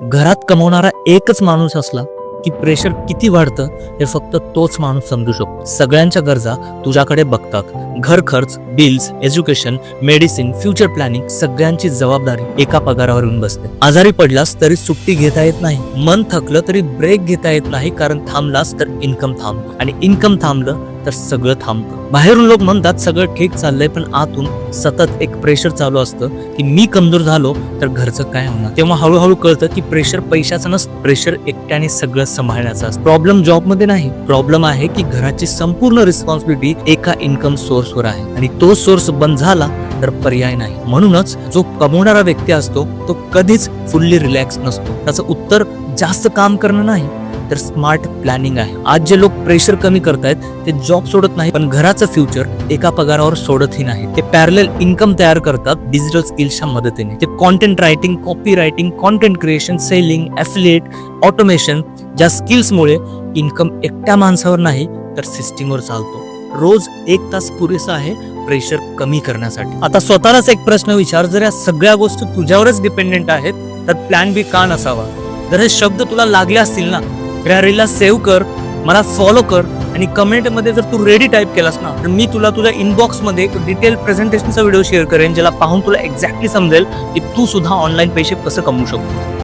घरात कमवणारा एकच माणूस असला की प्रेशर किती वाढतं हे फक्त तोच माणूस समजू शकतो. सगळ्यांच्या गरजा तुझ्याकडे बघतात. घर खर्च, bills, education, medicine, future planning सगळ्यांची जबाबदारी एका पगारावर येऊन बसते. आजारी पडलास तरी सुट्टी घेता येत नाही, मन थकलं तरी ब्रेक घेता येत नाही, कारण थांबलास तर इन्कम थांबतो आणि इन्कम थांबलं तर सगळं थांबतं. बाहेरून लोक म्हणतात सगळं ठीक चाललंय, पण आतून सतत एक प्रेशर चालू असतं की मी कमजोर झालो तर घरचं काय होणार. तेव्हा हळूहळू कळतं की प्रेशर पैशाचं नसतं, प्रेशर एकट्याने सगळं सांभाळण्याचं असतं. प्रॉब्लेम जॉब मध्ये नाही, प्रॉब्लेम आहे की घराची संपूर्ण रिस्पॉन्सिबिलिटी एका इन्कम सोर्सवर आहे आणि तो सोर्स बंद झाला तर पर्याय नाही. म्हणूनच जो कमवणारा व्यक्ती असतो तो कधीच फुल्ली रिलॅक्स नसतो. त्याचं उत्तर जास्त काम करणं नाही तर स्मार्ट प्लॅनिंग आहे. आज जे लोक प्रेशर कमी करतायत ते जॉब सोडत नाही, पण घराचं फ्युचर एका पगारावर सोडतही नाही. ते पॅरलल इन्कम तयार करतात डिजिटल स्किल्सच्या मदतीने. ते content writing, copy writing, content creation, selling, affiliate, automation, ज्या स्किल्समुळे इन्कम एकट्या माणसावर नाही तर सिस्टीमवर चालतो. रोज 1 तास पुरेसा आहे प्रेशर कमी करण्यासाठी. आता स्वतःलाच एक प्रश्न विचार, जर या सगळ्या गोष्टी तुझ्यावरच डिपेंडेंट आहेत तर प्लॅन बी का नसावा. जर हे शब्द तुला लागले असतील ना, या रीलला सेव्ह कर, मला फॉलो कर आणि कमेंटमध्ये जर तू रेडी टाईप केलास ना तर मी तुला तुझ्या इनबॉक्समध्ये एक डिटेल प्रेझेंटेशनचा व्हिडिओ शेअर करेन, ज्याला पाहून तुला एक्झॅक्टली समजेल की तू सुद्धा ऑनलाईन पैसे कसं कमवू शकतो.